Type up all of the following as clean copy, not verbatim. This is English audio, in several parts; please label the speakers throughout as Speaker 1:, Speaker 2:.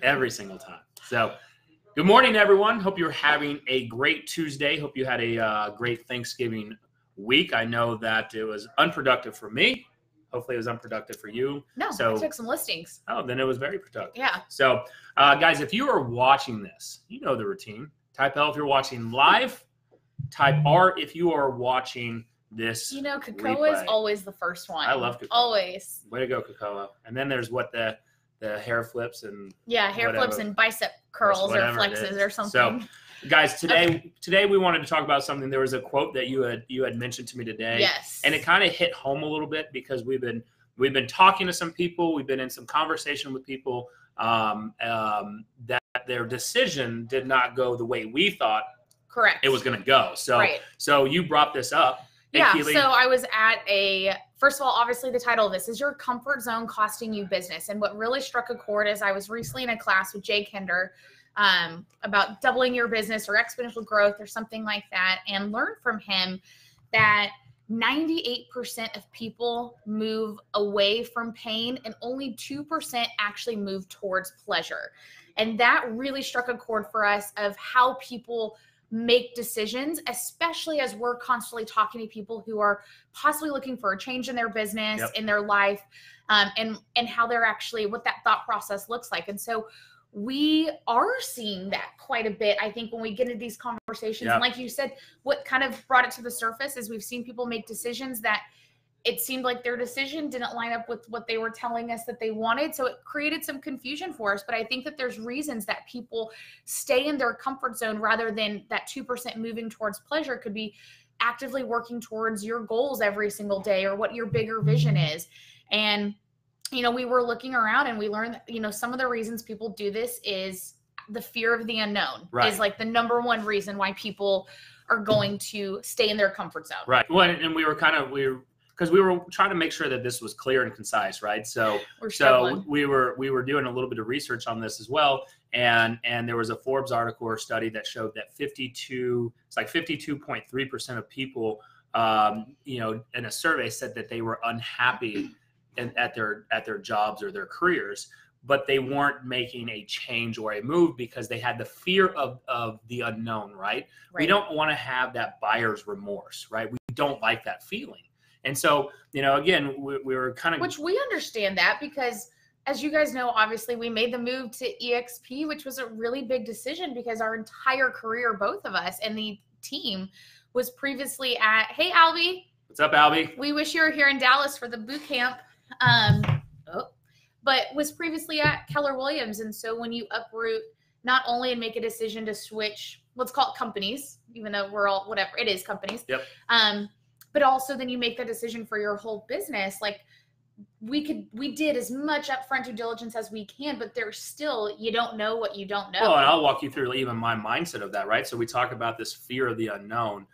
Speaker 1: every single time. So good morning, everyone. Hope you're having a great Tuesday. Hope you had a great Thanksgiving week. I know that it was unproductive for me. Hopefully it was unproductive for you.
Speaker 2: No, I took some listings.
Speaker 1: Oh, then it was very productive.
Speaker 2: Yeah.
Speaker 1: So guys, if you are watching this, you know the routine. Type L if you're watching live. Type R if you are watching this.
Speaker 2: You know, Cocoa is always the first one.
Speaker 1: I love Cocoa.
Speaker 2: Always.
Speaker 1: Way to go, Cocoa. And then there's what the hair flips and
Speaker 2: flips and bicep curls or flexes or something.
Speaker 1: So, guys, today we wanted to talk about something. There was a quote that you had mentioned to me today.
Speaker 2: Yes.
Speaker 1: And it kind of hit home a little bit because we've been talking to some people. We've been in some conversation with people that their decision did not go the way we thought
Speaker 2: correct
Speaker 1: it was going to go. So you brought this up.
Speaker 2: Yeah, so I was at first of all, obviously the title of this is Your Comfort Zone Costing You Business. And what really struck a chord is I was recently in a class with Jay Kinder about doubling your business or exponential growth or something like that, and learned from him that 98% of people move away from pain and only 2% actually move towards pleasure. And that really struck a chord for us of how people make decisions, especially as we're constantly talking to people who are possibly looking for a change in their business, in their life, and how they're actually, what that thought process looks like. And so we are seeing that quite a bit, I think, when we get into these conversations. And like you said, what kind of brought it to the surface is we've seen people make decisions that it seemed like their decision didn't line up with what they were telling us that they wanted. So it created some confusion for us. But I think that there's reasons that people stay in their comfort zone rather than that 2% moving towards pleasure. Could be actively working towards your goals every single day or what your bigger vision is. And, you know, we were looking around and we learned that, you know, some of the reasons people do this is the fear of the unknown is like the number one reason why people are going to stay in their comfort zone. Right.
Speaker 1: Well, and we were trying to make sure that this was clear and concise, right? So we were doing a little bit of research on this as well, and there was a Forbes article or study that showed that 52.3% of people, you know, in a survey said that they were unhappy at their jobs or their careers, but they weren't making a change or a move because they had the fear of the unknown, right? We don't want to have that buyer's remorse, right? We don't like that feeling. And so, you know, again, we were kind of...
Speaker 2: Which we understand that because, as you guys know, obviously we made the move to EXP, which was a really big decision because our entire career, both of us and the team, was previously at... Hey, Albie.
Speaker 1: What's up, Albie?
Speaker 2: We wish you were here in Dallas for the boot camp. But was previously at Keller Williams. And so when you uproot not only and make a decision to switch, let's call it companies, even though we're all, whatever, it is companies.
Speaker 1: Yep.
Speaker 2: But also then you make that decision for your whole business. Like we did as much upfront due diligence as we can, but there's still, you don't know what you don't know.
Speaker 1: Well, and I'll walk you through even my mindset of that, right? So we talk about this fear of the unknown.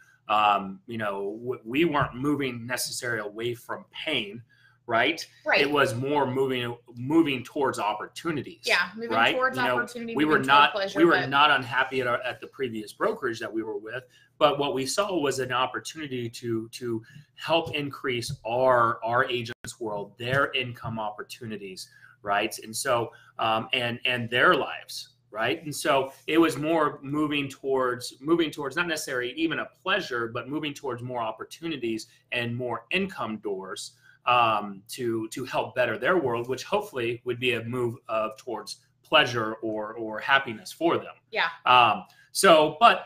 Speaker 1: You know, we weren't moving necessarily away from pain, right? It was more moving towards opportunities.
Speaker 2: Yeah, moving towards opportunity.
Speaker 1: We were not unhappy at the previous brokerage that we were with, but what we saw was an opportunity to help increase our agents' world, their income opportunities, right? And so and their lives, right? And so it was more moving towards not necessarily even a pleasure, but moving towards more opportunities and more income doors. To help better their world, which hopefully would be a move towards pleasure or happiness for them.
Speaker 2: Yeah.
Speaker 1: But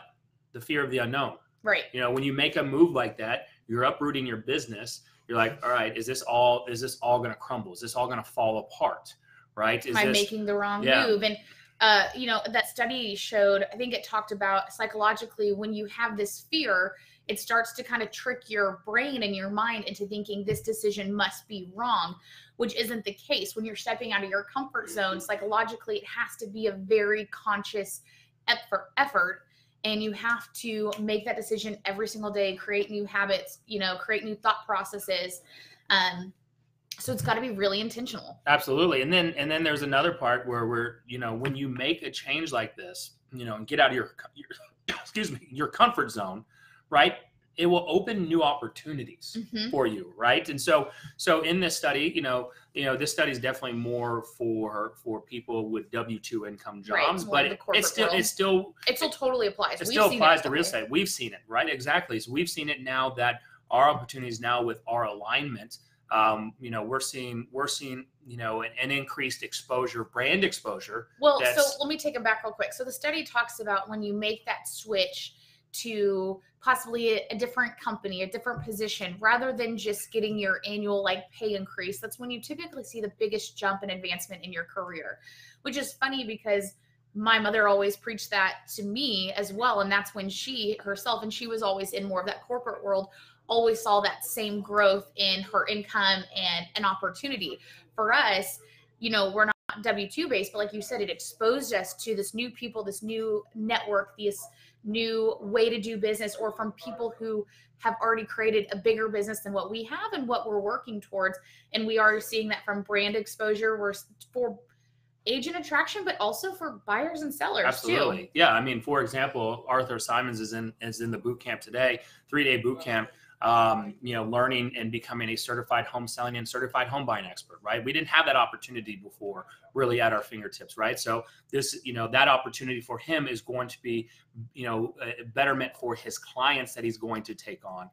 Speaker 1: the fear of the unknown.
Speaker 2: Right.
Speaker 1: You know, when you make a move like that, you're uprooting your business. You're like, all right, is this all going to crumble? Is this all going to fall apart? Right?
Speaker 2: Am I making the wrong move? And you know, that study showed, I think it talked about psychologically when you have this fear, it starts to kind of trick your brain and your mind into thinking this decision must be wrong, which isn't the case. When you're stepping out of your comfort zone, psychologically, it has to be a very conscious effort. And you have to make that decision every single day, create new habits, you know, create new thought processes. So it's got to be really intentional.
Speaker 1: Absolutely. And then there's another part where we're, you know, when you make a change like this, you know, and get out of your your comfort zone, right? it will open new opportunities for you, right? And so in this study, this study is definitely more for people with W-2 income jobs, but it still
Speaker 2: totally applies.
Speaker 1: It still applies to real estate. We've seen it, right? Exactly. So we've seen it now that our opportunities now with our alignment, we're seeing an increased exposure, brand exposure.
Speaker 2: Well, so let me take it back real quick. So the study talks about when you make that switch to possibly a different company, a different position, rather than just getting your annual pay increase. That's when you typically see the biggest jump in advancement in your career, which is funny because my mother always preached that to me as well. And that's when she herself, and she was always in more of that corporate world, always saw that same growth in her income and an opportunity. For us, we're not W-2 based, but like you said, it exposed us to this new people, this new network, this new way to do business, or from people who have already created a bigger business than what we have and what we're working towards. And we are seeing that from brand exposure, we're for agent attraction, but also for buyers and sellers.
Speaker 1: Absolutely.
Speaker 2: Too.
Speaker 1: Yeah. I mean, for example, Arthur Simons is in the boot camp today, 3-day boot camp. Learning and becoming a certified home selling and certified home buying expert, right? We didn't have that opportunity before really at our fingertips, right? So this, that opportunity for him is going to be, a betterment for his clients that he's going to take on.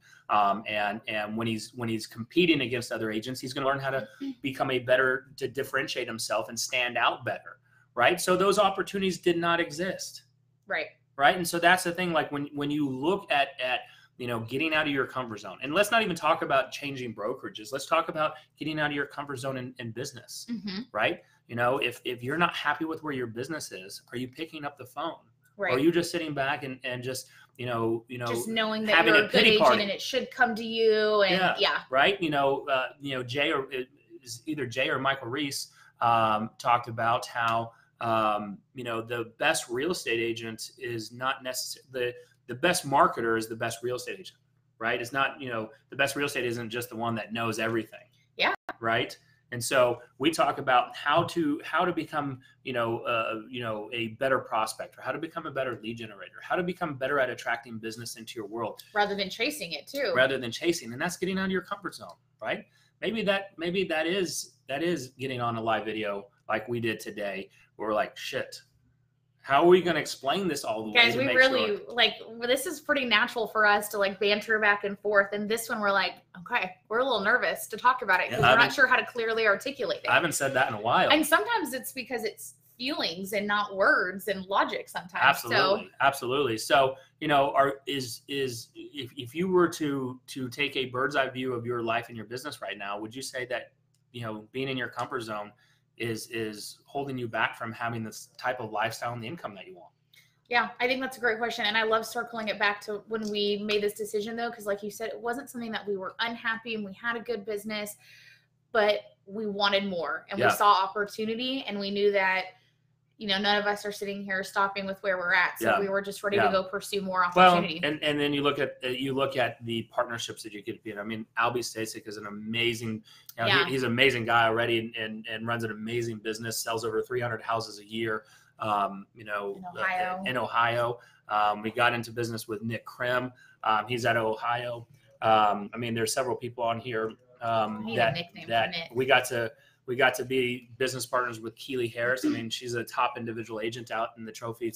Speaker 1: And when he's competing against other agents, he's going to learn how to become to differentiate himself and stand out better, right? So those opportunities did not exist.
Speaker 2: Right.
Speaker 1: Right. And so that's the thing, like when you look at getting out of your comfort zone. And let's not even talk about changing brokerages. Let's talk about getting out of your comfort zone in business, right? If you're not happy with where your business is, are you picking up the phone? Right. Or are you just sitting back and just,
Speaker 2: just knowing that you're a good agent and it should come to you. And
Speaker 1: right. Jay either Jay or Michael Reese talked about how, the best real estate agent is not necessarily the best marketer is the best real estate agent, right? It's not, the best real estate isn't just the one that knows everything.
Speaker 2: Yeah.
Speaker 1: Right. And so we talk about how to become, a better prospector, how to become a better lead generator, how to become better at attracting business into your world.
Speaker 2: Rather than chasing it too.
Speaker 1: And that's getting out of your comfort zone, right? Maybe that is getting on a live video like we did today. Where we're like, shit. How are we going to explain this all the way?
Speaker 2: Guys, we really this is pretty natural for us to banter back and forth. And this one, we're like, okay, we're a little nervous to talk about it because we're not sure how to clearly articulate it.
Speaker 1: I haven't said that in a while.
Speaker 2: And sometimes it's because it's feelings and not words and logic sometimes.
Speaker 1: Absolutely. So, if you were to take a bird's eye view of your life and your business right now, would you say that, being in your comfort zone is holding you back from having this type of lifestyle and the income that you want?
Speaker 2: Yeah, I think that's a great question. And I love circling it back to when we made this decision though, because like you said, it wasn't something that we were unhappy and we had a good business, but we wanted more and we saw opportunity and we knew that, none of us are sitting here stopping with where we're at. So we were just ready to go pursue more opportunity.
Speaker 1: Well, and then you look at the partnerships that you get to be in. I mean, Albie Stasek is an amazing, he's an amazing guy already and runs an amazing business, sells over 300 houses a year, in Ohio. We got into business with Nick Krim. He's out of Ohio. There's several people on here that we got to be business partners with Keely Harris. She's a top individual agent out in the Trophy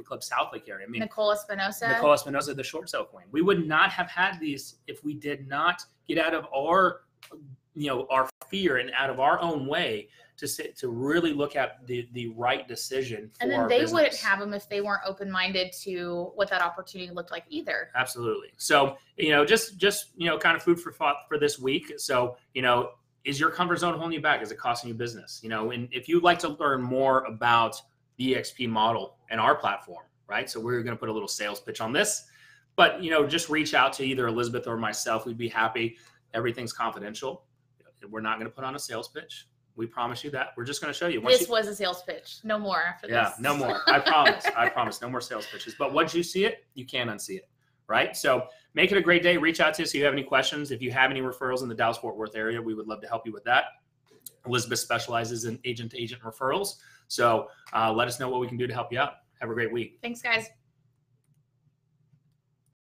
Speaker 1: Club South Lake area.
Speaker 2: Nicole Espinosa,
Speaker 1: the short sale queen. We would not have had these if we did not get out of our fear and out of our own way to really look at the right decision for
Speaker 2: and then
Speaker 1: our
Speaker 2: they
Speaker 1: business.
Speaker 2: Wouldn't have them if they weren't open-minded to what that opportunity looked like either.
Speaker 1: Absolutely. So just kind of food for thought for this week. So is your comfort zone holding you back? Is it costing you business? And if you'd like to learn more about the EXP model and our platform, right? So we're going to put a little sales pitch on this, but just reach out to either Elizabeth or myself. We'd be happy. Everything's confidential. We're not going to put on a sales pitch. We promise you that. We're just going to show you.
Speaker 2: This was a sales pitch. No more after this.
Speaker 1: Yeah, no more. I promise. I promise. No more sales pitches. But once you see it, you can't unsee it. Right? So make it a great day. Reach out to us if you have any questions. If you have any referrals in the Dallas-Fort Worth area, we would love to help you with that. Elizabeth specializes in agent-to-agent referrals. So let us know what we can do to help you out. Have a great week.
Speaker 2: Thanks, guys.